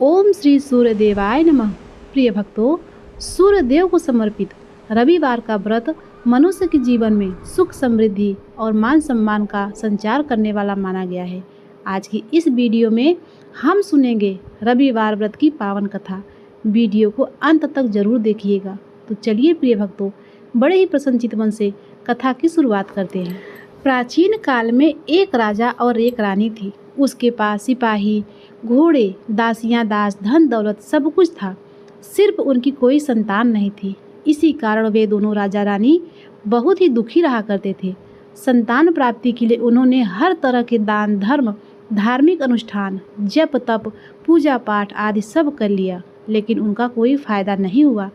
ओम श्री सूर्यदेवाय नमः। प्रिय भक्तों, सूर्यदेव को समर्पित रविवार का व्रत मनुष्य के जीवन में सुख, समृद्धि और मान सम्मान का संचार करने वाला माना गया है। आज की इस वीडियो में हम सुनेंगे रविवार व्रत की पावन कथा। वीडियो को अंत तक जरूर देखिएगा। तो चलिए प्रिय भक्तों, बड़े ही प्रसन्नचित मन से कथा की शुरुआत करते हैं। प्राचीन काल में एक राजा और एक रानी थी। उसके पास सिपाही, घोड़े, दासियां, दास, धन दौलत सब कुछ था। सिर्फ उनकी कोई संतान नहीं थी। इसी कारण वे दोनों राजा रानी बहुत ही दुखी रहा करते थे। संतान प्राप्ति के लिए उन्होंने हर तरह के दान, धर्म, धार्मिक अनुष्ठान, जप तप, पूजा पाठ आदि सब कर लिया, लेकिन उनका कोई फायदा नहीं हुआ।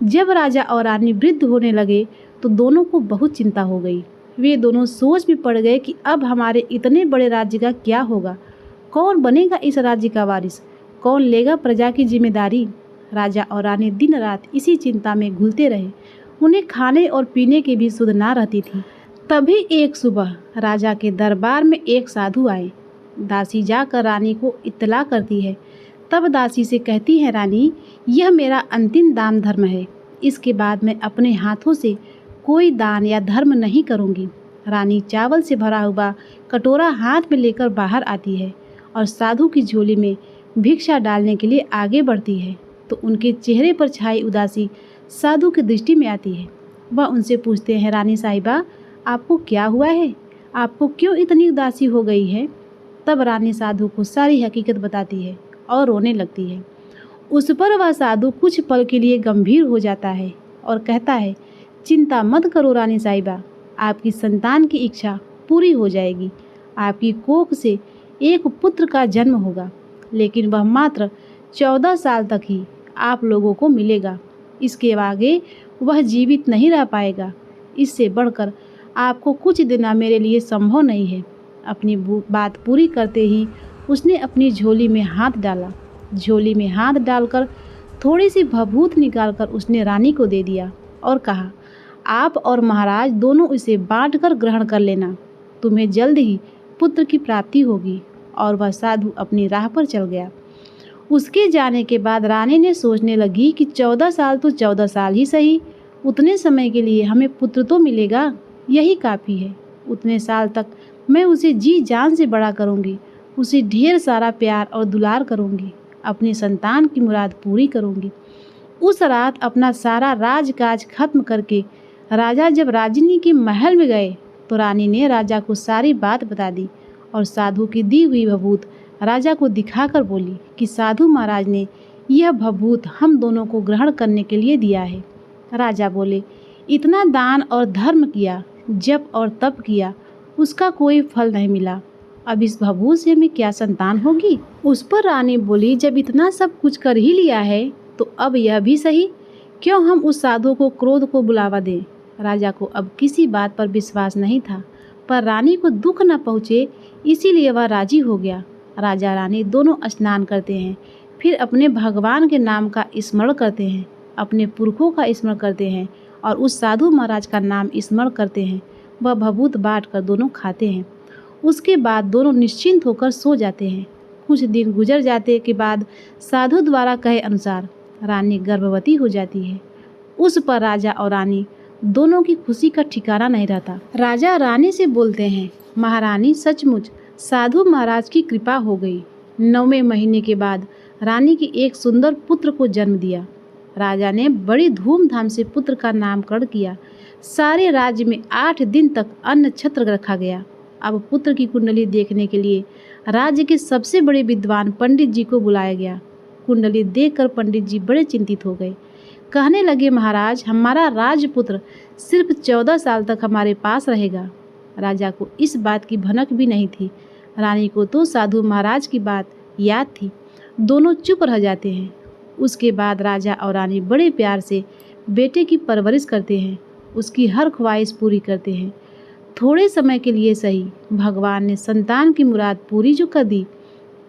जब राजा और रानी वृद्ध होने लगे तो दोनों को बहुत चिंता हो गई। वे दोनों सोच में पड़ गए कि अब हमारे इतने बड़े राज्य का क्या होगा। कौन बनेगा इस राज्य का वारिस? कौन लेगा प्रजा की जिम्मेदारी? राजा और रानी दिन रात इसी चिंता में घुलते रहे। उन्हें खाने और पीने की भी सुध ना रहती थी। तभी एक सुबह राजा के दरबार में एक साधु आए। दासी जाकर रानी को इत्तला करती है। तब दासी से कहती है, रानी, यह मेरा अंतिम दान धर्म है। इसके बाद मैं अपने हाथों से कोई दान या धर्म नहीं करूंगी। रानी चावल से भरा हुआ कटोरा हाथ में लेकर बाहर आती है और साधु की झोली में भिक्षा डालने के लिए आगे बढ़ती है तो उनके चेहरे पर छाई उदासी साधु की दृष्टि में आती है। वह उनसे पूछते हैं, रानी साहिबा, आपको क्या हुआ है? आपको क्यों इतनी उदासी हो गई है? तब रानी साधु को सारी हकीकत बताती है और रोने लगती है। उस पर वह साधु कुछ पल के लिए गंभीर हो जाता है और कहता है, चिंता मत करो रानी साहिबा, आपकी संतान की इच्छा पूरी हो जाएगी। आपकी कोख से एक पुत्र का जन्म होगा, लेकिन वह मात्र 14 साल तक ही आप लोगों को मिलेगा। इसके आगे वह जीवित नहीं रह पाएगा। इससे बढ़कर आपको कुछ देना मेरे लिए संभव नहीं है। अपनी बात पूरी करते ही उसने अपनी झोली में हाथ डाला। झोली में हाथ डालकर थोड़ी सी भभूत निकालकर उसने रानी को दे दिया और कहा, आप और महाराज दोनों इसे बांटकर ग्रहण कर लेना। तुम्हें जल्द ही पुत्र की प्राप्ति होगी। और वह साधु अपनी राह पर चल गया। उसके जाने के बाद रानी ने सोचने लगी कि 14 साल तो 14 साल ही सही, उतने समय के लिए हमें पुत्र तो मिलेगा, यही काफ़ी है। उतने साल तक मैं उसे जी जान से बड़ा करूँगी, उसे ढेर सारा प्यार और दुलार करूँगी, अपनी संतान की मुराद पूरी करूँगी। उस रात अपना सारा राजकाज खत्म करके राजा जब राजनी के महल में गए तो रानी ने राजा को सारी बात बता दी और साधु की दी हुई भभूत राजा को दिखाकर बोली कि साधु महाराज ने यह भभूत हम दोनों को ग्रहण करने के लिए दिया है। राजा बोले, इतना दान और धर्म किया, जप और तप किया, उसका कोई फल नहीं मिला। अब इस भभूत से हमें क्या संतान होगी? उस पर रानी बोली, जब इतना सब कुछ कर ही लिया है तो अब यह भी सही, क्यों हम उस साधु को क्रोध को बुलावा दें। राजा को अब किसी बात पर विश्वास नहीं था, पर रानी को दुख न पहुँचे इसीलिए वह राजी हो गया। राजा रानी दोनों स्नान करते हैं, फिर अपने भगवान के नाम का स्मरण करते हैं, अपने पुरखों का स्मरण करते हैं और उस साधु महाराज का नाम स्मरण करते हैं। वह भभूत बांट कर दोनों खाते हैं। उसके बाद दोनों निश्चिंत होकर सो जाते हैं। कुछ दिन गुजर जाते के बाद साधु द्वारा कहे अनुसार रानी गर्भवती हो जाती है। उस पर राजा और रानी दोनों की खुशी का ठिकाना नहीं रहता। राजा रानी से बोलते हैं, महारानी, सचमुच साधु महाराज की कृपा हो गई। 9वें महीने के बाद रानी की एक सुंदर पुत्र को जन्म दिया। राजा ने बड़ी धूमधाम से पुत्र का नामकरण किया। सारे राज्य में 8 दिन तक अन्न छत्र रखा गया। अब पुत्र की कुंडली देखने के लिए राज्य के सबसे बड़े विद्वान पंडित जी को बुलाया गया। कुंडली देखकर पंडित जी बड़े चिंतित हो गए। कहने लगे, महाराज, हमारा राजपुत्र सिर्फ 14 साल तक हमारे पास रहेगा। राजा को इस बात की भनक भी नहीं थी। रानी को तो साधु महाराज की बात याद थी। दोनों चुप रह जाते हैं। उसके बाद राजा और रानी बड़े प्यार से बेटे की परवरिश करते हैं, उसकी हर ख्वाहिश पूरी करते हैं। थोड़े समय के लिए सही, भगवान ने संतान की मुराद पूरी जो कर दी,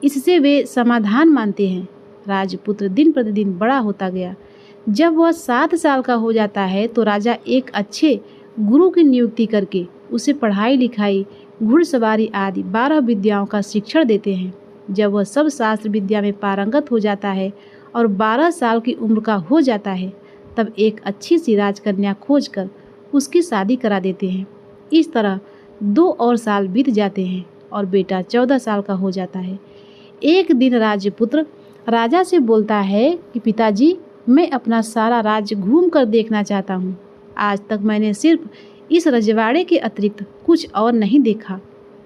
इससे वे समाधान मानते हैं। राजपुत्र दिन प्रतिदिन बड़ा होता गया। जब वह 7 साल का हो जाता है तो राजा एक अच्छे गुरु की नियुक्ति करके उसे पढ़ाई लिखाई, घुड़सवारी आदि 12 विद्याओं का शिक्षण देते हैं। जब वह सब शास्त्र विद्या में पारंगत हो जाता है और 12 साल की उम्र का हो जाता है, तब एक अच्छी सी राजकन्या खोजकर उसकी शादी करा देते हैं। इस तरह 2 और साल बीत जाते हैं और बेटा 14 साल का हो जाता है। एक दिन राजपुत्र राजा से बोलता है कि पिताजी, मैं अपना सारा राज्य घूम कर देखना चाहता हूँ। आज तक मैंने सिर्फ इस रजवाड़े के अतिरिक्त कुछ और नहीं देखा।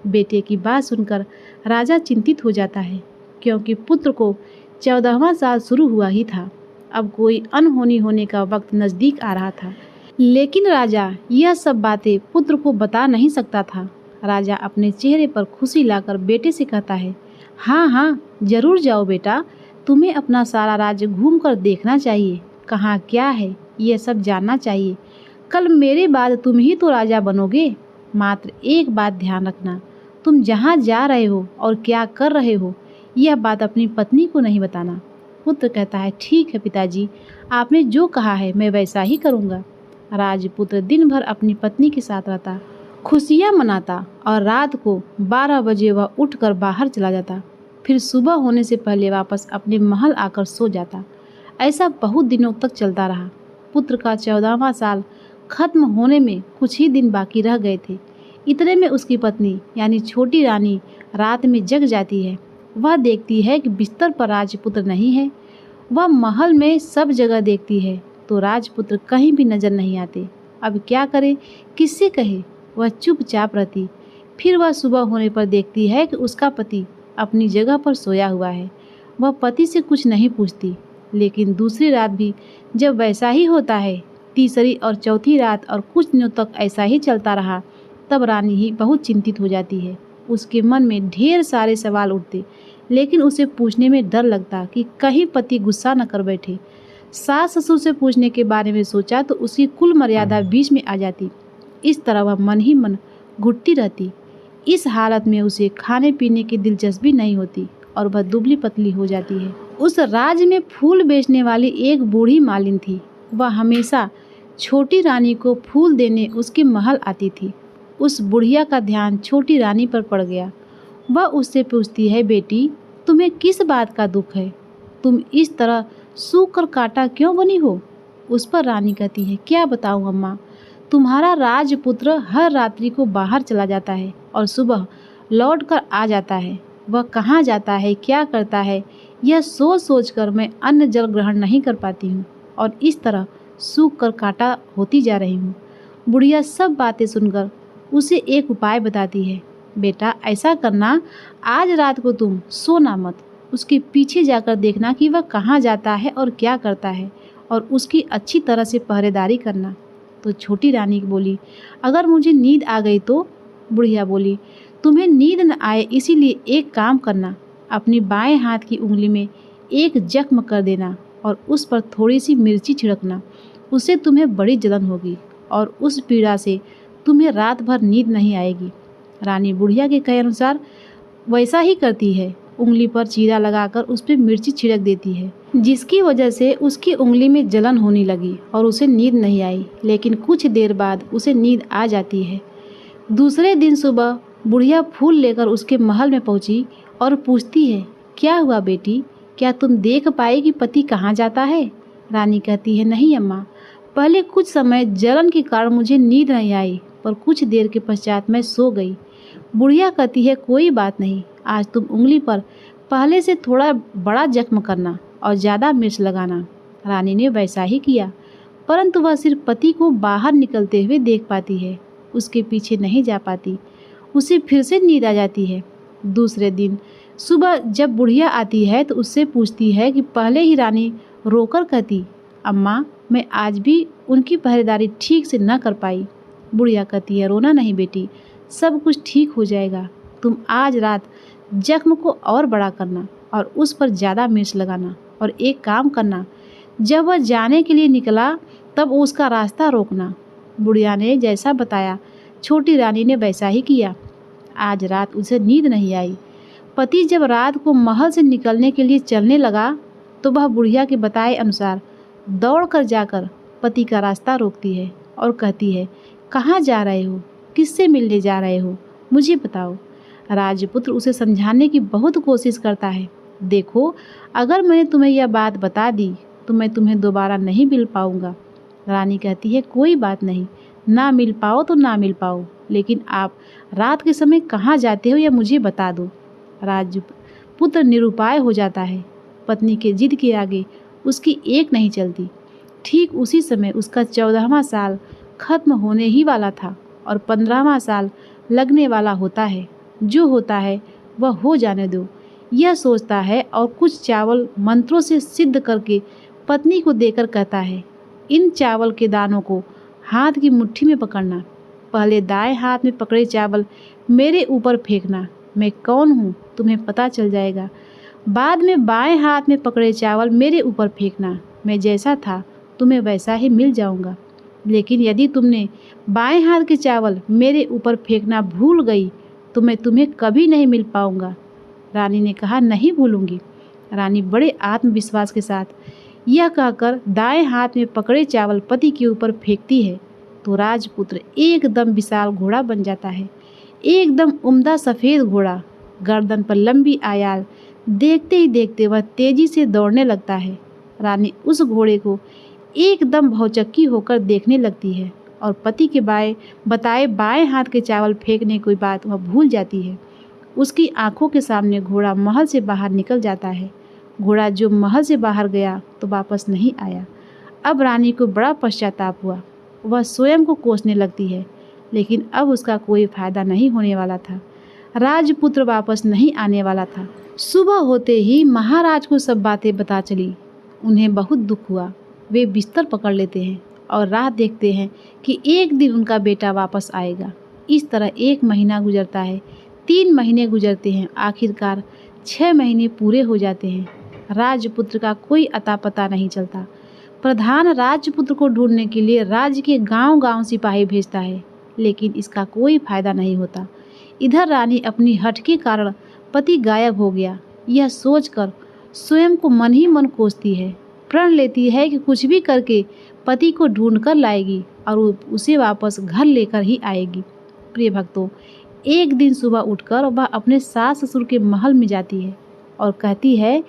बेटे की बात सुनकर राजा चिंतित हो जाता है, क्योंकि पुत्र को 14वां साल शुरू हुआ ही था। अब कोई अनहोनी होने का वक्त नज़दीक आ रहा था, लेकिन राजा यह सब बातें पुत्र को बता नहीं सकता था। राजा अपने चेहरे पर खुशी लाकर बेटे से कहता है, हाँ हाँ, जरूर जाओ बेटा, तुम्हें अपना सारा राज्य घूम कर देखना चाहिए। कहाँ क्या है यह सब जानना चाहिए। कल मेरे बाद तुम ही तो राजा बनोगे। मात्र एक बात ध्यान रखना, तुम जहाँ जा रहे हो और क्या कर रहे हो, यह बात अपनी पत्नी को नहीं बताना। पुत्र कहता है, ठीक है पिताजी, आपने जो कहा है मैं वैसा ही करूँगा। राजपुत्र दिन भर अपनी पत्नी के साथ रहता, खुशियाँ मनाता और रात को 12 बजे वह उठकर बाहर चला जाता। फिर सुबह होने से पहले वापस अपने महल आकर सो जाता। ऐसा बहुत दिनों तक चलता रहा। पुत्र का 14वां साल खत्म होने में कुछ ही दिन बाकी रह गए थे। इतने में उसकी पत्नी यानी छोटी रानी रात में जग जाती है। वह देखती है कि बिस्तर पर राजपुत्र नहीं है। वह महल में सब जगह देखती है तो राजपुत्र कहीं भी नजर नहीं आते। अब क्या करे, किससे कहे। वह चुपचाप रहती। फिर वह सुबह होने पर देखती है कि उसका पति अपनी जगह पर सोया हुआ है। वह पति से कुछ नहीं पूछती, लेकिन दूसरी रात भी जब वैसा ही होता है, तीसरी और चौथी रात और कुछ दिनों तक ऐसा ही चलता रहा, तब रानी ही बहुत चिंतित हो जाती है। उसके मन में ढेर सारे सवाल उठते, लेकिन उसे पूछने में डर लगता कि कहीं पति गुस्सा न कर बैठे। सास ससुर से पूछने के बारे में सोचा तो उसकी कुल मर्यादा बीच में आ जाती। इस तरह वह मन ही मन घुटती रहती। इस हालत में उसे खाने पीने की दिलचस्पी नहीं होती और वह दुबली पतली हो जाती है। उस राज्य में फूल बेचने वाली एक बूढ़ी मालिन थी। वह हमेशा छोटी रानी को फूल देने उसके महल आती थी। उस बुढ़िया का ध्यान छोटी रानी पर पड़ गया। वह उससे पूछती है, बेटी, तुम्हें किस बात का दुख है? तुम इस तरह सूख कर कांटा क्यों बनी हो? उस पर रानी कहती है, क्या बताऊं अम्मा, तुम्हारा राजपुत्र हर रात्रि को बाहर चला जाता है और सुबह लौट कर आ जाता है। वह कहाँ जाता है, क्या करता है, यह सोच सोच कर मैं अन्न जल ग्रहण नहीं कर पाती हूँ और इस तरह सूख कर कांटा होती जा रही हूँ। बुढ़िया सब बातें सुनकर उसे एक उपाय बताती है, बेटा ऐसा करना, आज रात को तुम सोना मत, उसके पीछे जाकर देखना कि वह कहाँ जाता है और क्या करता है और उसकी अच्छी तरह से पहरेदारी करना। तो छोटी रानी बोली, अगर मुझे नींद आ गई तो? बुढ़िया बोली, तुम्हें नींद न आए इसीलिए एक काम करना, अपनी बाएं हाथ की उंगली में एक जख्म कर देना और उस पर थोड़ी सी मिर्ची छिड़कना। उससे तुम्हें बड़ी जलन होगी और उस पीड़ा से तुम्हें रात भर नींद नहीं आएगी। रानी बुढ़िया के कहे अनुसार वैसा ही करती है। उंगली पर चीरा लगाकर उस पर मिर्ची छिड़क देती है, जिसकी वजह से उसकी उंगली में जलन होने लगी और उसे नींद नहीं आई। लेकिन कुछ देर बाद उसे नींद आ जाती है। दूसरे दिन सुबह बुढ़िया फूल लेकर उसके महल में पहुंची और पूछती है, क्या हुआ बेटी, क्या तुम देख पाए कि पति कहाँ जाता है? रानी कहती है, नहीं अम्मा, पहले कुछ समय जलन के कारण मुझे नींद नहीं आई, पर कुछ देर के पश्चात मैं सो गई। बुढ़िया कहती है, कोई बात नहीं, आज तुम उंगली पर पहले से थोड़ा बड़ा जख्म करना और ज़्यादा मिर्च लगाना। रानी ने वैसा ही किया, परंतु वह सिर्फ पति को बाहर निकलते हुए देख पाती है, उसके पीछे नहीं जा पाती। उसे फिर से नींद आ जाती है। दूसरे दिन सुबह जब बुढ़िया आती है तो उससे पूछती है कि पहले ही रानी रोकर कहती, अम्मा, मैं आज भी उनकी पहरेदारी ठीक से न कर पाई। बुढ़िया कहती है, रोना नहीं बेटी, सब कुछ ठीक हो जाएगा। तुम आज रात जख्म को और बड़ा करना और उस पर ज़्यादा मिर्च लगाना और एक काम करना, जब वह जाने के लिए निकला तब उसका रास्ता रोकना। बुढ़िया ने जैसा बताया छोटी रानी ने वैसा ही किया। आज रात उसे नींद नहीं आई। पति जब रात को महल से निकलने के लिए चलने लगा तो वह बुढ़िया के बताए अनुसार दौड़कर जाकर पति का रास्ता रोकती है और कहती है, कहाँ जा रहे हो, किससे मिलने जा रहे हो, मुझे बताओ। राजपुत्र उसे समझाने की बहुत कोशिश करता है। देखो, अगर मैंने तुम्हें यह बात बता दी तो मैं तुम्हें दोबारा नहीं मिल पाऊंगा। रानी कहती है, कोई बात नहीं, ना मिल पाओ तो ना मिल पाओ, लेकिन आप रात के समय कहाँ जाते हो यह मुझे बता दो। राजपुत्र निरुपाय हो जाता है। पत्नी के जिद के आगे उसकी एक नहीं चलती। ठीक उसी समय उसका 14वां साल खत्म होने ही वाला था और 15वां साल लगने वाला होता है। जो होता है वह हो जाने दो, यह सोचता है और कुछ चावल मंत्रों से सिद्ध करके पत्नी को देकर कहता है, इन चावल के दानों को हाथ की मुट्ठी में पकड़ना। पहले दाएं हाथ में पकड़े चावल मेरे ऊपर फेंकना। मैं कौन हूँ तुम्हें पता चल जाएगा। बाद में बाएं हाथ में पकड़े चावल मेरे ऊपर फेंकना। मैं जैसा था तुम्हें वैसा ही मिल जाऊंगा। लेकिन यदि तुमने बाएं हाथ के चावल मेरे ऊपर फेंकना भूल गई तो मैं तुम्हें कभी नहीं मिल पाऊंगा। रानी ने कहा, नहीं भूलूंगी। रानी बड़े आत्मविश्वास के साथ यह कहकर दाएं हाथ में पकड़े चावल पति के ऊपर फेंकती है तो राजपुत्र एकदम विशाल घोड़ा बन जाता है। एकदम उम्दा सफ़ेद घोड़ा, गर्दन पर लंबी आयाल। देखते ही देखते वह तेजी से दौड़ने लगता है। रानी उस घोड़े को एकदम भौचक्की होकर देखने लगती है और पति के बताए बाएं हाथ के चावल फेंकने की बात वह भूल जाती है। उसकी आंखों के सामने घोड़ा महल से बाहर निकल जाता है। घोड़ा जो महल से बाहर गया तो वापस नहीं आया। अब रानी को बड़ा पश्चाताप हुआ। वह स्वयं को कोसने लगती है, लेकिन अब उसका कोई फायदा नहीं होने वाला था। राजपुत्र वापस नहीं आने वाला था। सुबह होते ही महाराज को सब बातें पता चली। उन्हें बहुत दुख हुआ। वे बिस्तर पकड़ लेते हैं और राह देखते हैं कि एक दिन उनका बेटा वापस आएगा। इस तरह 1 महीना गुजरता है, 3 महीने गुजरते हैं, आखिरकार 6 महीने पूरे हो जाते हैं। राजपुत्र का कोई अता पता नहीं चलता। प्रधान राजपुत्र को ढूंढने के लिए राज्य के गांव-गांव सिपाही भेजता है, लेकिन इसका कोई फायदा नहीं होता। इधर रानी अपनी हठ के कारण पति गायब हो गया यह सोचकर स्वयं को मन ही मन कोसती है। प्रण लेती है कि कुछ भी करके पति को ढूंढ कर लाएगी और उसे वापस घर लेकर ही आएगी। प्रिय भक्तों, एक दिन सुबह उठकर वह अपने सास ससुर के महल में जाती है और कहती है,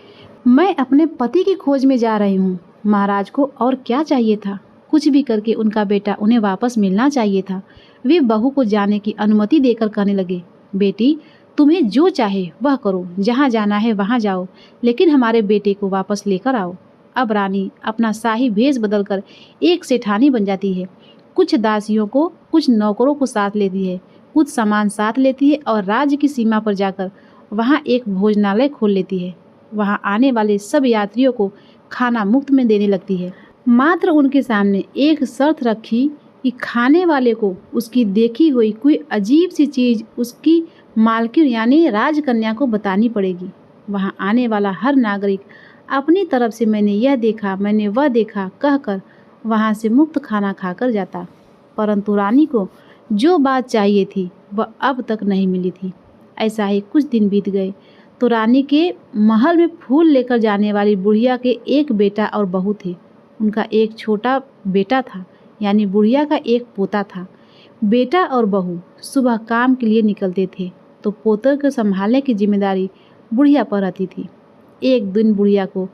मैं अपने पति की खोज में जा रही हूँ। महाराज को और क्या चाहिए था, कुछ भी करके उनका बेटा उन्हें वापस मिलना चाहिए था। वे बहू को जाने की अनुमति देकर कहने लगे, बेटी तुम्हें जो चाहे वह करो, जहाँ जाना है वहाँ जाओ, लेकिन हमारे बेटे को वापस लेकर आओ। अब रानी अपना शाही भेष बदलकर एक सेठानी बन जाती है। कुछ दासियों को, कुछ नौकरों को साथ लेती है, कुछ सामान साथ लेती है और राज्य की सीमा पर जाकर वहाँ एक भोजनालय खोल लेती है। वहाँ आने वाले सब यात्रियों को खाना मुफ्त में देने लगती है। मात्र उनके सामने एक शर्त रखी कि खाने वाले को उसकी देखी हुई कोई अजीब सी चीज़ उसकी मालकिन यानी राजकन्या को बतानी पड़ेगी। वहाँ आने वाला हर नागरिक अपनी तरफ से मैंने यह देखा, मैंने वह देखा कहकर वहाँ से मुफ्त खाना खाकर जाता। परंतु रानी को जो बात चाहिए थी वह अब तक नहीं मिली थी। ऐसा ही कुछ दिन बीत गए तो रानी के महल में फूल लेकर जाने वाली बुढ़िया के एक बेटा और बहू थे। उनका एक छोटा बेटा था, यानी बुढ़िया का एक पोता था। बेटा और बहू सुबह काम के लिए निकलते थे तो पोते को संभालने की जिम्मेदारी बुढ़िया पर रहती थी। एक दिन बुढ़िया को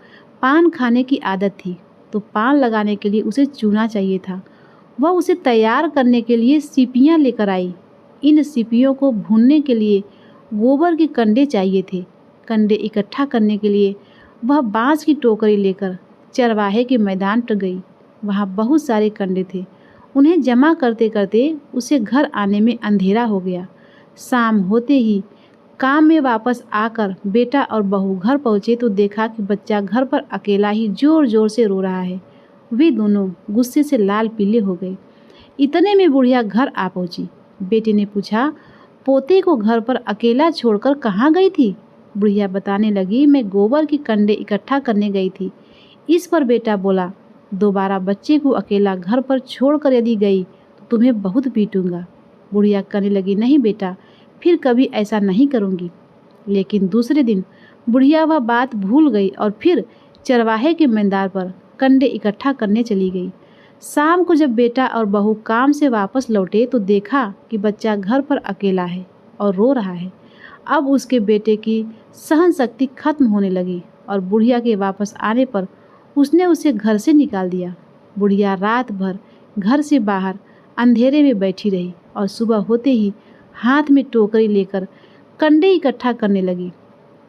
पान खाने की आदत थी तो पान लगाने के लिए उसे चूना चाहिए था। वह उसे तैयार करने के लिए सीपियाँ लेकर आई। इन सीपियों को भूनने के लिए गोबर के कंडे चाहिए थे। कंडे इकट्ठा करने के लिए वह बांस की टोकरी लेकर चरवाहे के मैदान पर गई। वहाँ बहुत सारे कंडे थे। उन्हें जमा करते करते उसे घर आने में अंधेरा हो गया। शाम होते ही काम में वापस आकर बेटा और बहू घर पहुँचे तो देखा कि बच्चा घर पर अकेला ही ज़ोर ज़ोर से रो रहा है। वे दोनों गुस्से से लाल पीले हो गए। इतने में बुढ़िया घर आ पहुँची। बेटे ने पूछा, पोते को घर पर अकेला छोड़कर कहाँ गई थी? बुढ़िया बताने लगी, मैं गोबर की कंडे इकट्ठा करने गई थी। इस पर बेटा बोला, दोबारा बच्चे को अकेला घर पर छोड़कर यदि गई तो तुम्हें बहुत पीटूंगा। बुढ़िया कहने लगी, नहीं बेटा, फिर कभी ऐसा नहीं करूँगी। लेकिन दूसरे दिन बुढ़िया वह बात भूल गई और फिर चरवाहे के मैदान पर कंडे इकट्ठा करने चली गई। शाम को जब बेटा और बहू काम से वापस लौटे तो देखा कि बच्चा घर पर अकेला है और रो रहा है। अब उसके बेटे की सहन शक्ति खत्म होने लगी और बुढ़िया के वापस आने पर उसने उसे घर से निकाल दिया। बुढ़िया रात भर घर से बाहर अंधेरे में बैठी रही और सुबह होते ही हाथ में टोकरी लेकर कंडे इकट्ठा करने लगी।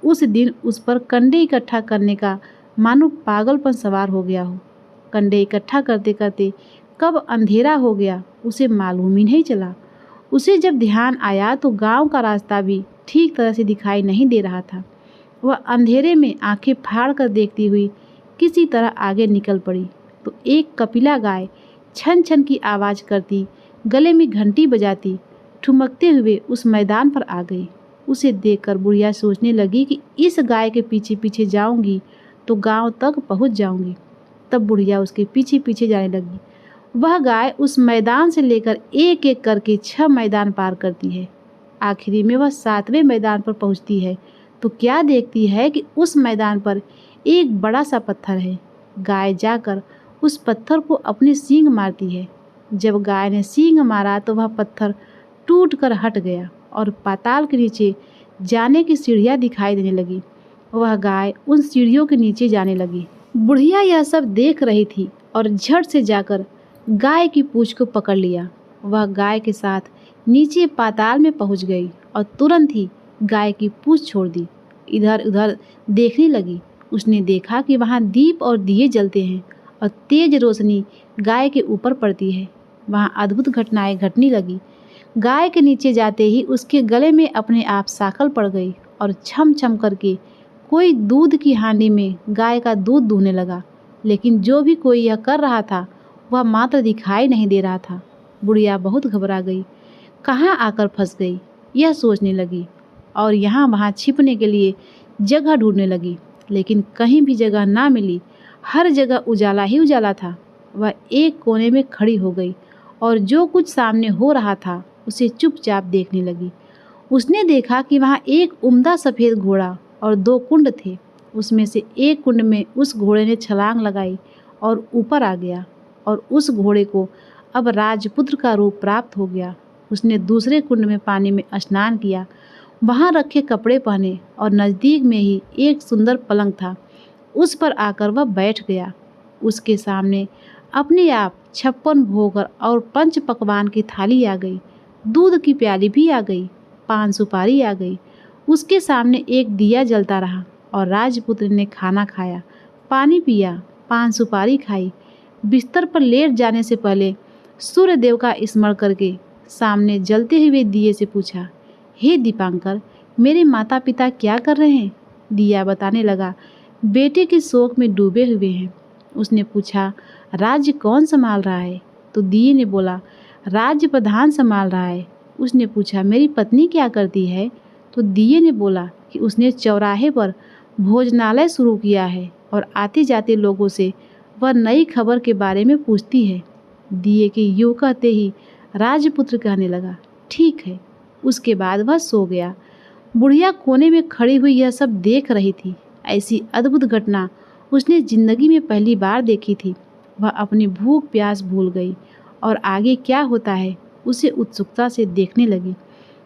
उस दिन उस पर कंडे इकट्ठा करने का मानो पागलपन सवार हो गया हो। कंडे इकट्ठा करते करते कब अंधेरा हो गया उसे मालूम ही नहीं चला। उसे जब ध्यान आया तो गांव का रास्ता भी ठीक तरह से दिखाई नहीं दे रहा था। वह अंधेरे में आंखें फाड़ कर देखती हुई किसी तरह आगे निकल पड़ी तो एक कपिला गाय छन छन की आवाज़ करती, गले में घंटी बजाती, ठुमकते हुए उस मैदान पर आ गई। उसे देखकर बुढ़िया सोचने लगी कि इस गाय के पीछे पीछे जाऊंगी तो गांव तक पहुंच जाऊंगी। तब बुढ़िया उसके पीछे पीछे जाने लगी। वह गाय उस मैदान से लेकर एक एक करके 6 मैदान पार करती है। आखिरी में वह 7वें मैदान पर पहुंचती है तो क्या देखती है कि उस मैदान पर एक बड़ा सा पत्थर है। गाय जाकर उस पत्थर को अपने सींग मारती है। जब गाय ने सींग मारा तो वह पत्थर टूट कर हट गया और पाताल के नीचे जाने की सीढ़ियाँ दिखाई देने लगी। वह गाय उन सीढ़ियों के नीचे जाने लगी। बुढ़िया यह सब देख रही थी और झट से जाकर गाय की पूंछ को पकड़ लिया। वह गाय के साथ नीचे पाताल में पहुंच गई और तुरंत ही गाय की पूंछ छोड़ दी। इधर उधर देखने लगी। उसने देखा कि वहाँ दीप और दिए जलते हैं और तेज रोशनी गाय के ऊपर पड़ती है। वहाँ अद्भुत घटनाएं घटने लगी। गाय के नीचे जाते ही उसके गले में अपने आप साकल पड़ गई और छम छम करके कोई दूध की हांडी में गाय का दूध दूहने लगा। लेकिन जो भी कोई यह कर रहा था वह मात्र दिखाई नहीं दे रहा था। बुढ़िया बहुत घबरा गई, कहाँ आकर फंस गई यह सोचने लगी और यहाँ वहाँ छिपने के लिए जगह ढूंढने लगी। लेकिन कहीं भी जगह ना मिली। हर जगह उजाला ही उजाला था। वह एक कोने में खड़ी हो गई और जो कुछ सामने हो रहा था उसे चुपचाप देखने लगी। उसने देखा कि वहाँ एक उम्दा सफ़ेद घोड़ा और 2 कुंड थे। उसमें से एक कुंड में उस घोड़े ने छलांग लगाई और ऊपर आ गया और उस घोड़े को अब राजपुत्र का रूप प्राप्त हो गया। उसने दूसरे कुंड में पानी में स्नान किया, वहाँ रखे कपड़े पहने और नज़दीक में ही एक सुंदर पलंग था। उस पर आकर वह बैठ गया। उसके सामने अपने आप 56 भोग और 5 पकवान की थाली आ गई। दूध की प्याली भी आ गई, पान सुपारी आ गई। उसके सामने एक दिया जलता रहा और राजपुत्र ने खाना खाया, पानी पिया, पान सुपारी खाई। बिस्तर पर लेट जाने से पहले सूर्यदेव का स्मरण करके सामने जलते हुए दिए से पूछा, हे दीपांकर, मेरे माता पिता क्या कर रहे हैं? दिया बताने लगा, बेटे के शोक में डूबे हुए हैं। उसने पूछा, राज्य कौन संभाल रहा है? तो दिए ने बोला, राज्य प्रधान संभाल रहा है। उसने पूछा, मेरी पत्नी क्या करती है? तो दिए ने बोला कि उसने चौराहे पर भोजनालय शुरू किया है और आते जाते लोगों से वह नई खबर के बारे में पूछती है। दिए के यूँ कहते ही राजपुत्र कहने लगा, ठीक है। उसके बाद वह सो गया। बुढ़िया कोने में खड़ी हुई यह सब देख रही थी। ऐसी अद्भुत घटना उसने जिंदगी में पहली बार देखी थी। वह अपनी भूख प्यास भूल गई और आगे क्या होता है उसे उत्सुकता से देखने लगी।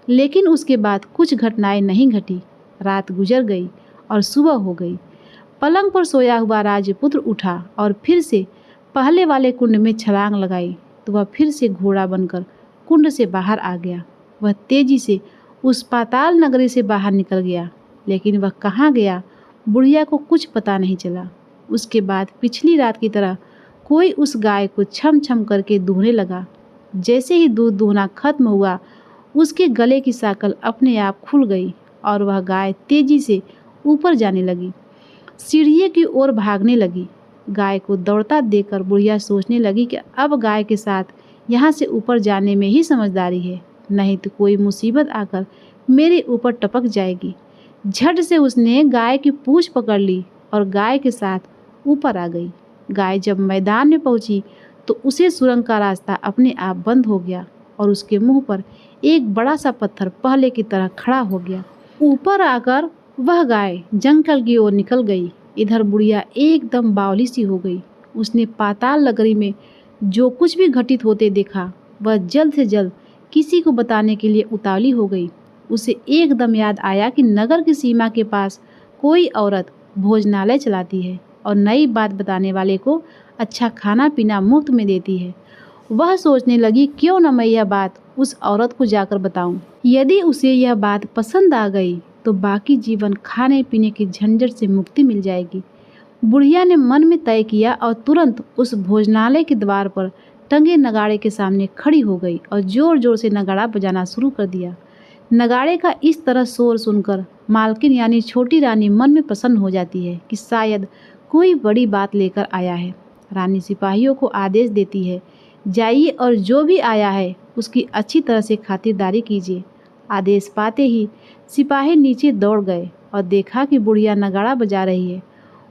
लेकिन उसके बाद कुछ घटनाएं नहीं घटी। रात गुजर गई और सुबह हो गई। पलंग पर सोया हुआ राजपुत्र उठा और फिर से पहले वाले कुंड में छलांग लगाई तो वह फिर से घोड़ा बनकर कुंड से बाहर आ गया। वह तेजी से उस पाताल नगरी से बाहर निकल गया। लेकिन वह कहाँ गया बुढ़िया को कुछ पता नहीं चला। उसके बाद पिछली रात की तरह कोई उस गाय को छम छम करके दूहने लगा। जैसे ही दूध दूहना खत्म हुआ उसके गले की साकल अपने आप खुल गई और वह गाय तेजी से ऊपर जाने लगी, सीढ़ी की ओर भागने लगी। गाय को दौड़ता देखकर बुढ़िया सोचने लगी कि अब गाय के साथ यहाँ से ऊपर जाने में ही समझदारी है, नहीं तो कोई मुसीबत आकर मेरे ऊपर टपक जाएगी। झट से उसने गाय की पूंछ पकड़ ली और गाय के साथ ऊपर आ गई। गाय जब मैदान में पहुंची तो उसे सुरंग का रास्ता अपने आप बंद हो गया और उसके मुंह पर एक बड़ा सा पत्थर पहले की तरह खड़ा हो गया। ऊपर आकर वह गाय जंगल की ओर निकल गई। इधर बुढ़िया एकदम बावली सी हो गई। उसने पाताल नगरी में जो कुछ भी घटित होते देखा वह जल्द से जल्द किसी को बताने के लिए उतावली हो गई। उसे एकदम याद आया कि नगर की सीमा के पास कोई औरत भोजनालय चलाती है और नई बात बताने वाले को अच्छा खाना पीना मुफ्त में देती है। वह सोचने लगी, क्यों न मैं यह बात उस औरत को जाकर बताऊं। यदि उसे यह बात पसंद आ गई तो बाकी जीवन खाने पीने की झंझट से मुक्ति मिल जाएगी। बुढ़िया ने मन में तय किया और तुरंत उस भोजनालय के द्वार पर टंगे नगाड़े के सामने खड़ी हो गई और जोर जोर से नगाड़ा बजाना शुरू कर दिया। नगाड़े का इस तरह शोर सुनकर मालकिन यानी छोटी रानी मन में प्रसन्न हो जाती है कि शायद कोई बड़ी बात लेकर आया है। रानी सिपाहियों को आदेश देती है, जाइए और जो भी आया है उसकी अच्छी तरह से खातिरदारी कीजिए। आदेश पाते ही सिपाही नीचे दौड़ गए और देखा कि बुढ़िया नगाड़ा बजा रही है।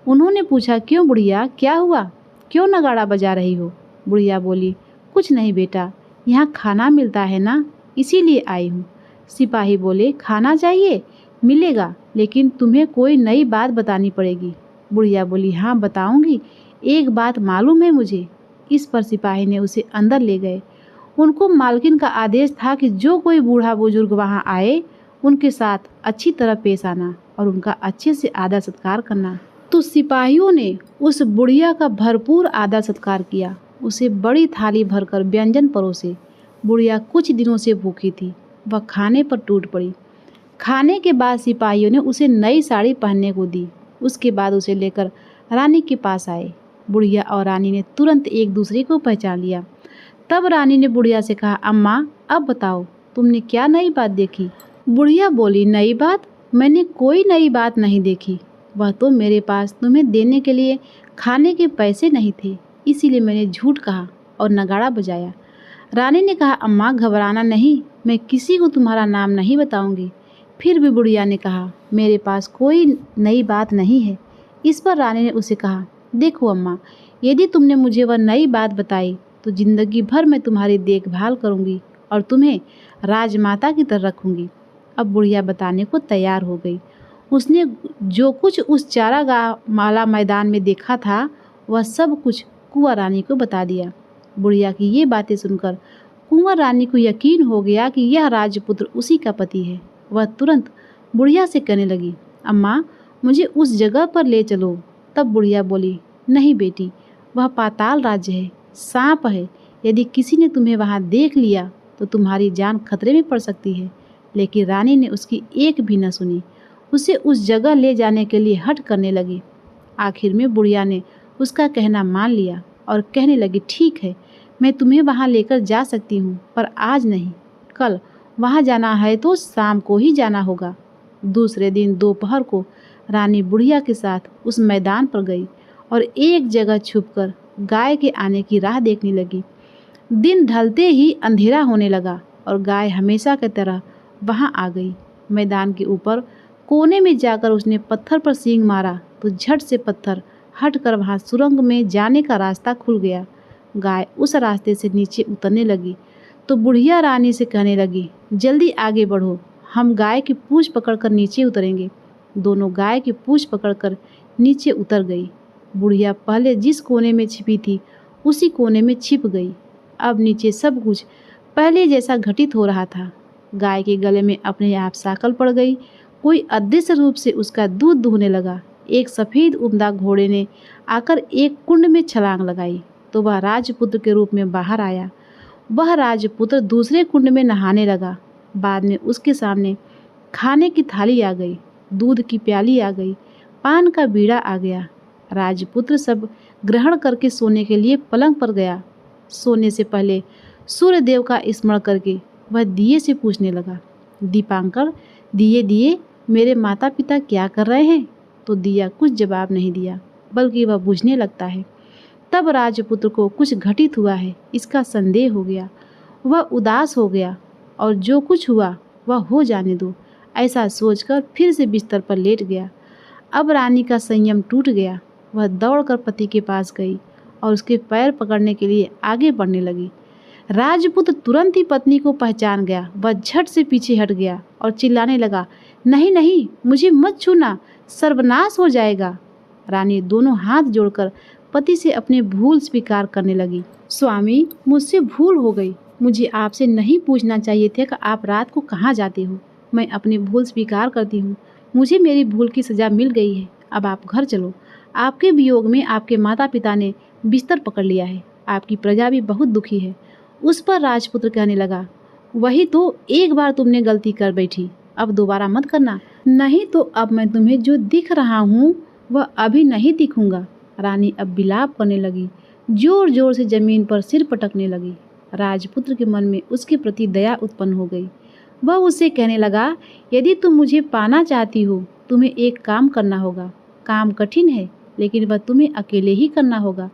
उन्होंने पूछा, क्यों बुढ़िया, क्या हुआ, क्यों नगाड़ा बजा रही हो? बुढ़िया बोली, कुछ नहीं बेटा, यहाँ खाना मिलता है ना, इसीलिए आई हूँ। सिपाही बोले, खाना चाहिए, मिलेगा, लेकिन तुम्हें कोई नई बात बतानी पड़ेगी। बुढ़िया बोली, हाँ बताऊंगी, एक बात मालूम है मुझे। इस पर सिपाही ने उसे अंदर ले गए। उनको मालकिन का आदेश था कि जो कोई बूढ़ा बुजुर्ग वहाँ आए उनके साथ अच्छी तरह पेश आना और उनका अच्छे से आदर सत्कार करना। तो सिपाहियों ने उस बुढ़िया का भरपूर आदर सत्कार किया, उसे बड़ी थाली भरकर व्यंजन परोसे। बुढ़िया कुछ दिनों से भूखी थी, वह खाने पर टूट पड़ी। खाने के बाद सिपाहियों ने उसे नई साड़ी पहनने को दी। उसके बाद उसे लेकर रानी के पास आए। बुढ़िया और रानी ने तुरंत एक दूसरे को पहचान लिया। तब रानी ने बुढ़िया से कहा, अम्मा अब बताओ तुमने क्या नई बात देखी? बुढ़िया बोली, नई बात? मैंने कोई नई बात नहीं देखी। वह तो मेरे पास तुम्हें देने के लिए खाने के पैसे नहीं थे, इसीलिए मैंने झूठ कहा और नगाड़ा बजाया। रानी ने कहा, अम्मा घबराना नहीं, मैं किसी को तुम्हारा नाम नहीं बताऊंगी। फिर भी बुढ़िया ने कहा, मेरे पास कोई नई बात नहीं है। इस पर रानी ने उसे कहा, देखो अम्मा, यदि तुमने मुझे वह नई बात बताई तो जिंदगी भर मैं तुम्हारी देखभाल करूंगी और तुम्हें राजमाता की तरह रखूंगी। अब बुढ़िया बताने को तैयार हो गई। उसने जो कुछ उस चारागाह माला मैदान में देखा था वह सब कुछ कुंवर रानी को बता दिया। बुढ़िया की ये बातें सुनकर कुंवर रानी को यकीन हो गया कि यह राजपुत्र उसी का पति है। वह तुरंत बुढ़िया से कहने लगी, अम्मा मुझे उस जगह पर ले चलो। तब बुढ़िया बोली, नहीं बेटी, वह पाताल राज्य है, सांप है, यदि किसी ने तुम्हें वहाँ देख लिया तो तुम्हारी जान खतरे में पड़ सकती है। लेकिन रानी ने उसकी एक भी न सुनी, उसे उस जगह ले जाने के लिए हठ करने लगी। आखिर में बुढ़िया ने उसका कहना मान लिया और कहने लगी, ठीक है, मैं तुम्हें वहाँ लेकर जा सकती हूँ, पर आज नहीं, कल वहाँ जाना है तो शाम को ही जाना होगा। दूसरे दिन दोपहर को रानी बुढ़िया के साथ उस मैदान पर गई और एक जगह छुपकर गाय के आने की राह देखने लगी। दिन ढलते ही अंधेरा होने लगा और गाय हमेशा की तरह वहाँ आ गई। मैदान के ऊपर कोने में जाकर उसने पत्थर पर सींग मारा तो झट से पत्थर हटकर वहाँ सुरंग में जाने का रास्ता खुल गया। गाय उस रास्ते से नीचे उतरने लगी तो बुढ़िया रानी से कहने लगी, जल्दी आगे बढ़ो, हम गाय की पूँछ पकड़कर नीचे उतरेंगे। दोनों गाय की पूँछ पकड़कर नीचे उतर गई। बुढ़िया पहले जिस कोने में छिपी थी उसी कोने में छिप गई। अब नीचे सब कुछ पहले जैसा घटित हो रहा था। गाय के गले में अपने आप साकल पड़ गई। कोई अदृश्य रूप से उसका दूध दूहने लगा। एक सफ़ेद उम्दा घोड़े ने आकर एक कुंड में छलांग लगाई तो वह राजपुत्र के रूप में बाहर आया। वह राजपुत्र दूसरे कुंड में नहाने लगा। बाद में उसके सामने खाने की थाली आ गई, दूध की प्याली आ गई, पान का बीड़ा आ गया। राजपुत्र सब ग्रहण करके सोने के लिए पलंग पर गया। सोने से पहले सूर्य देव का स्मरण करके वह दिए से पूछने लगा, दीपांकर, दिए दिए, मेरे माता पिता क्या कर रहे हैं? तो दिया कुछ जवाब नहीं दिया, बल्कि वह बुझने लगता है। तब राजपुत्र को कुछ घटित हुआ है इसका संदेह हो गया। वह उदास हो गया और जो कुछ हुआ वह हो जाने दो, ऐसा सोचकर फिर से बिस्तर पर लेट गया। अब रानी का संयम टूट गया। वह दौड़कर पति के पास गई और उसके पैर पकड़ने के लिए आगे बढ़ने लगी। राजपुत्र तुरंत ही पत्नी को पहचान गया। वह झट से पीछे हट गया और चिल्लाने लगा, नहीं नहीं, मुझे मत छूना, सर्वनाश हो जाएगा। रानी दोनों हाथ जोड़कर पति से अपनी भूल स्वीकार करने लगी। स्वामी, मुझसे भूल हो गई, मुझे आपसे नहीं पूछना चाहिए था कि आप रात को कहाँ जाते हो। मैं अपनी भूल स्वीकार करती हूँ। मुझे मेरी भूल की सज़ा मिल गई है। अब आप घर चलो। आपके वियोग में आपके माता पिता ने बिस्तर पकड़ लिया है। आपकी प्रजा भी बहुत दुखी है। उस पर राजपुत्र कहने लगा, वही तो, एक बार तुमने गलती कर बैठी, अब दोबारा मत करना, नहीं तो अब मैं तुम्हें जो दिख रहा हूँ वह अभी नहीं दिखूंगा। रानी अब विलाप करने लगी, जोर जोर से जमीन पर सिर पटकने लगी। राजपुत्र के मन में उसके प्रति दया उत्पन्न हो गई। वह उससे कहने लगा, यदि तुम मुझे पाना चाहती हो, तुम्हें एक काम करना होगा। काम कठिन है, लेकिन वह तुम्हें अकेले ही करना होगा।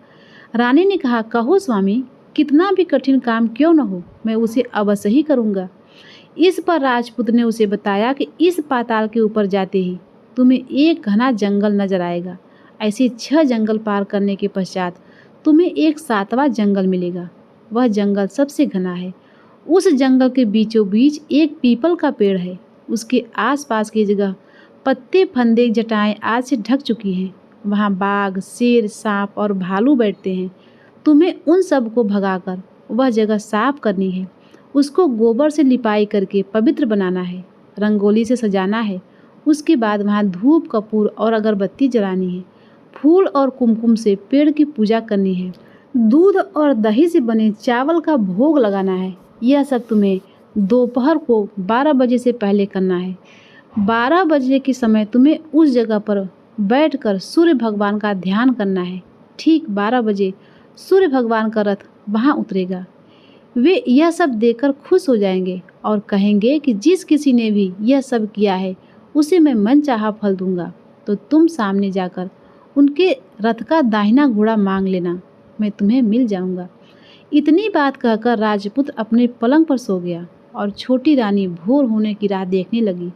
रानी ने कहा, कहो स्वामी, कितना भी कठिन काम क्यों न हो, मैं उसे अवश्य ही करूँगा। इस पर राजपुत्र ने उसे बताया कि इस पाताल के ऊपर जाते ही तुम्हें एक घना जंगल नजर आएगा। ऐसे 6 जंगल पार करने के पश्चात तुम्हें एक 7वां जंगल मिलेगा। वह जंगल सबसे घना है। उस जंगल के बीचों बीच एक पीपल का पेड़ है। उसके आसपास की जगह पत्ते फंदे जटाएं आज से ढक चुकी हैं। वहाँ बाघ, शेर, सांप और भालू बैठते हैं। तुम्हें उन सब को भगाकर वह जगह साफ करनी है। उसको गोबर से लिपाई करके पवित्र बनाना है, रंगोली से सजाना है। उसके बाद वहाँ धूप, कपूर और अगरबत्ती जलानी है। फूल और कुमकुम से पेड़ की पूजा करनी है। दूध और दही से बने चावल का भोग लगाना है। यह सब तुम्हें दोपहर को 12 बजे से पहले करना है। 12 बजे के समय तुम्हें उस जगह पर बैठकर सूर्य भगवान का ध्यान करना है। ठीक 12 बजे सूर्य भगवान का रथ वहाँ उतरेगा। वे यह सब देखकर खुश हो जाएंगे और कहेंगे कि जिस किसी ने भी यह सब किया है उसे मैं मनचाहा फल दूंगा। तो तुम सामने जाकर उनके रथ का दाहिना घोड़ा मांग लेना, मैं तुम्हें मिल जाऊंगा। इतनी बात कहकर राजपुत्र अपने पलंग पर सो गया और छोटी रानी भोर होने की राह देखने लगी।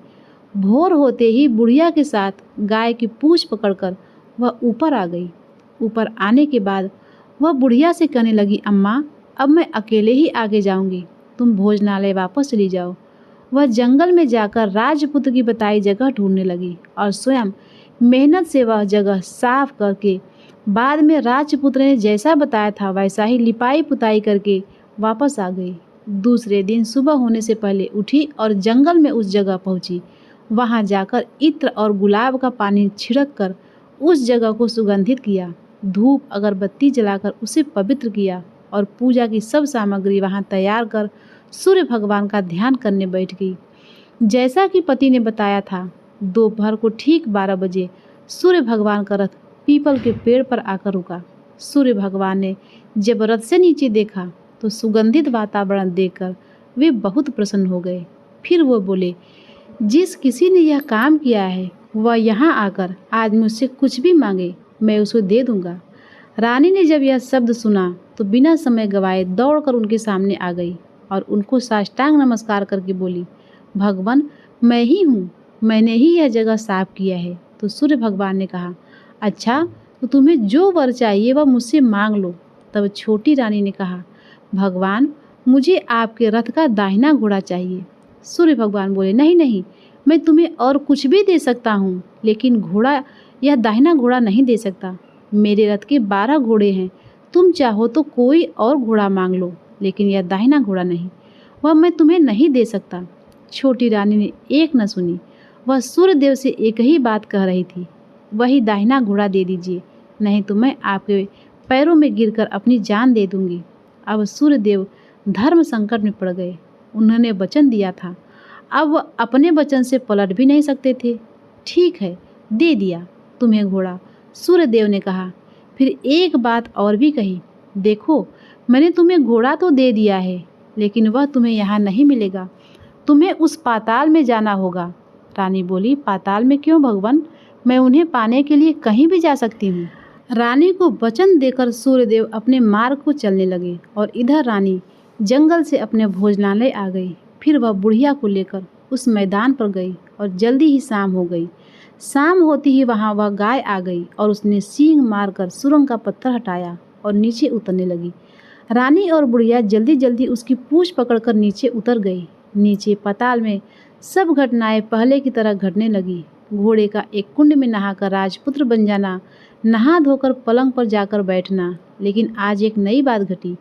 भोर होते ही बुढ़िया के साथ गाय की पूंछ पकड़कर वह ऊपर आ गई। ऊपर आने के बाद वह बुढ़िया से कहने लगी, अम्मा, अब मैं अकेले ही आगे जाऊंगी, तुम भोजनालय वापस चली जाओ। वह जंगल में जाकर राजपुत्र की बताई जगह ढूंढने लगी और स्वयं मेहनत से वह जगह साफ करके बाद में राजपुत्र ने जैसा बताया था वैसा ही लिपाई पुताई करके वापस आ गई। दूसरे दिन सुबह होने से पहले उठी और जंगल में उस जगह पहुंची। वहां जाकर इत्र और गुलाब का पानी छिड़क कर उस जगह को सुगंधित किया। धूप अगरबत्ती जलाकर उसे पवित्र किया और पूजा की सब सामग्री वहां तैयार कर सूर्य भगवान का ध्यान करने बैठ गई। जैसा कि पति ने बताया था, दोपहर को ठीक 12 बजे सूर्य भगवान का रथ पीपल के पेड़ पर आकर रुका। सूर्य भगवान ने जब रथ से नीचे देखा तो सुगंधित वातावरण देखकर वे बहुत प्रसन्न हो गए। फिर वो बोले, जिस किसी ने यह काम किया है वह यहाँ आकर आज मुझसे कुछ भी मांगे, मैं उसको दे दूंगा। रानी ने जब यह शब्द सुना तो बिना समय गवाए दौड़कर उनके सामने आ गई और उनको साष्टांग नमस्कार करके बोली, भगवान, मैं ही हूँ, मैंने ही यह जगह साफ किया है। तो सूर्य भगवान ने कहा, अच्छा, तो तुम्हें जो वर चाहिए वह मुझसे मांग लो। तब छोटी रानी ने कहा, भगवान, मुझे आपके रथ का दाहिना घोड़ा चाहिए। सूर्य भगवान बोले, नहीं नहीं, मैं तुम्हें और कुछ भी दे सकता हूँ, लेकिन घोड़ा, यह दाहिना घोड़ा नहीं दे सकता। मेरे रथ के 12 घोड़े हैं, तुम चाहो तो कोई और घोड़ा मांग लो, लेकिन यह दाहिना घोड़ा नहीं, वह मैं तुम्हें नहीं दे सकता। छोटी रानी ने एक न सुनी। वह सूर्यदेव से एक ही बात कह रही थी, वही दाहिना घोड़ा दे दीजिए, नहीं तो मैं आपके पैरों में गिरकर अपनी जान दे दूंगी। अब सूर्यदेव धर्म संकट में पड़ गए। उन्होंने वचन दिया था, अब वह अपने वचन से पलट भी नहीं सकते थे। ठीक है, दे दिया तुम्हें घोड़ा, सूर्यदेव ने कहा। फिर एक बात और भी कही, देखो, मैंने तुम्हें घोड़ा तो दे दिया है, लेकिन वह तुम्हें यहाँ नहीं मिलेगा, तुम्हें उस पाताल में जाना होगा। रानी बोली, पाताल में क्यों भगवान, मैं उन्हें पाने के लिए कहीं भी जा सकती हूँ। रानी को वचन देकर सूर्यदेव अपने मार्ग को चलने लगे और इधर रानी जंगल से अपने भोजनालय आ गई। फिर वह बुढ़िया को लेकर उस मैदान पर गई और जल्दी ही शाम हो गई। शाम होती ही वहाँ वह गाय आ गई और उसने सींग मारकर सुरंग का पत्थर हटाया और नीचे उतरने लगी। रानी और बुढ़िया जल्दी जल्दी उसकी पूंछ पकड़कर नीचे उतर गई। नीचे पाताल में सब घटनाएं पहले की तरह घटने लगी। घोड़े का एक कुंड में नहाकर राजपुत्र बन जाना, नहा धोकर पलंग पर जाकर बैठना। लेकिन आज एक नई बात घटी।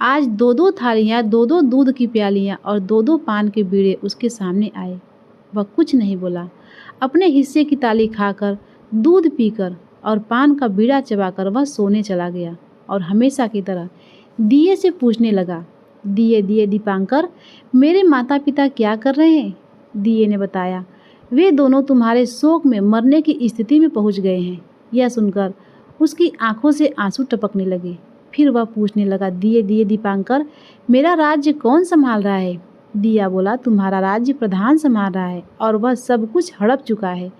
आज 2-2 थालियाँ, 2-2 दूध की प्यालियाँ और 2-2 पान के बीड़े उसके सामने आए। वह कुछ नहीं बोला। अपने हिस्से की ताली खाकर, दूध पीकर और पान का बीड़ा चबाकर वह सोने चला गया और हमेशा की तरह दिए से पूछने लगा, दिए दिए दीपांकर, मेरे माता पिता क्या कर रहे हैं? दिए ने बताया, वे दोनों तुम्हारे शोक में मरने की स्थिति में पहुंच गए हैं। यह सुनकर उसकी आंखों से आंसू टपकने लगे। फिर वह पूछने लगा, दिए दिए दीपांकर, मेरा राज्य कौन संभाल रहा है? दिया बोला, तुम्हारा राज्य प्रधान संभाल रहा है और वह सब कुछ हड़प चुका है।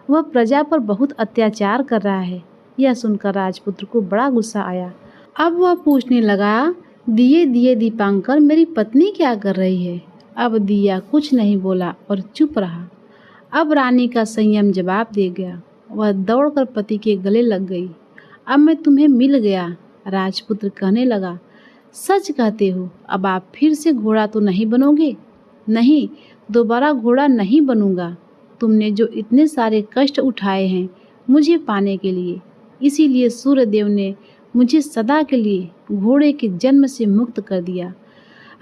वह प्रजा पर बहुत अत्याचार कर रहा है। यह सुनकर राजपुत्र को बड़ा गुस्सा आया। अब वह पूछने लगा, दिए दिए दीपांकर, मेरी पत्नी क्या कर रही है? अब दिया कुछ नहीं बोला और चुप रहा। अब रानी का संयम जवाब दे गया। वह दौड़कर पति के गले लग गई। अब मैं तुम्हें मिल गया। राजपुत्र कहने लगा, सच कहते हो? अब आप फिर से घोड़ा तो नहीं बनोगे? नहीं, दोबारा घोड़ा नहीं बनूंगा। तुमने जो इतने सारे कष्ट उठाए हैं मुझे पाने के लिए, इसीलिए सूर्यदेव ने मुझे सदा के लिए घोड़े के जन्म से मुक्त कर दिया।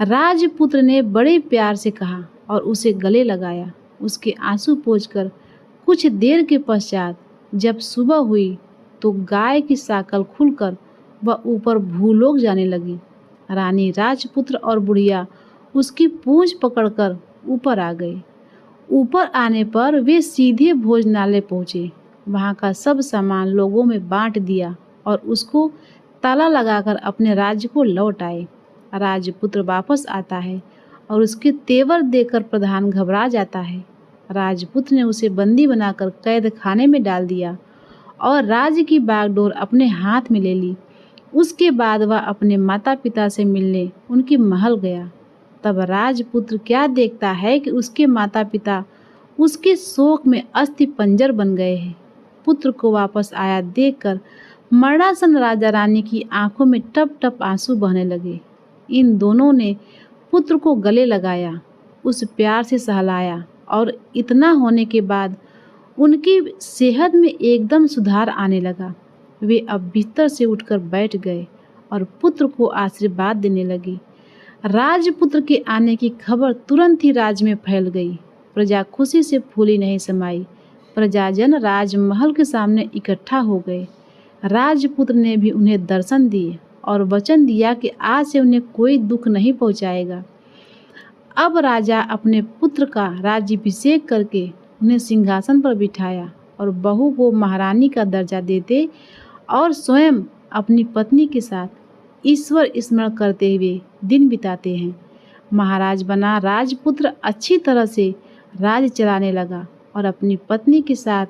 राजपुत्र ने बड़े प्यार से कहा और उसे गले लगाया। उसके आंसू पोंछकर कुछ देर के पश्चात जब सुबह हुई तो गाय की साकल खुलकर वह ऊपर भूलोक जाने लगी। रानी, राजपुत्र और बुढ़िया उसकी पूंछ पकड़कर ऊपर आ गए। ऊपर आने पर वे सीधे भोजनालय पहुँचे। वहाँ का सब सामान लोगों में बांट दिया और उसको ताला लगाकर अपने राज्य को लौट आए। राजपुत्र वापस आता है और उसके तेवर देखकर प्रधान घबरा जाता है। राजपुत्र ने उसे बंदी बनाकर कैद खाने में डाल दिया और राज्य की बागडोर अपने हाथ में ले ली। उसके बाद वह अपने माता पिता से मिलने उनके महल गया। तब राजपुत्र क्या देखता है कि उसके माता पिता उसके शोक में अस्थि पंजर बन गए हैं। पुत्र को वापस आया देखकर मरणासन राजा रानी की आंखों में टप टप आंसू बहने लगे। इन दोनों ने पुत्र को गले लगाया, उस प्यार से सहलाया और इतना होने के बाद उनकी सेहत में एकदम सुधार आने लगा। वे अब बिस्तर से उठकर बैठ गए और पुत्र को आशीर्वाद देने लगे। राजपुत्र के आने की खबर तुरंत ही राज्य में फैल गई। प्रजा खुशी से फूली नहीं समाई। प्रजाजन राजमहल के सामने इकट्ठा हो गए। राजपुत्र ने भी उन्हें दर्शन दिए और वचन दिया कि आज से उन्हें कोई दुख नहीं पहुंचाएगा। अब राजा अपने पुत्र का राज्याभिषेक करके उन्हें सिंहासन पर बिठाया और बहू को महारानी का दर्जा देते और स्वयं अपनी पत्नी के साथ ईश्वर स्मरण करते हुए दिन बिताते हैं। महाराज बना राजपुत्र अच्छी तरह से राज्य चलाने लगा और अपनी पत्नी के साथ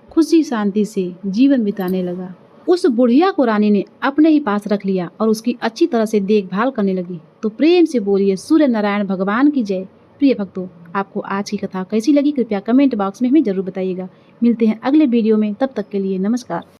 खुशी शांति से जीवन बिताने लगा। उस बुढ़िया को रानी ने अपने ही पास रख लिया और उसकी अच्छी तरह से देखभाल करने लगी। तो प्रेम से बोलिए सूर्य नारायण भगवान की जय। प्रिय भक्तों, आपको आज की कथा कैसी लगी कृपया कमेंट बॉक्स में हमें जरूर बताइएगा। मिलते हैं अगले वीडियो में, तब तक के लिए नमस्कार।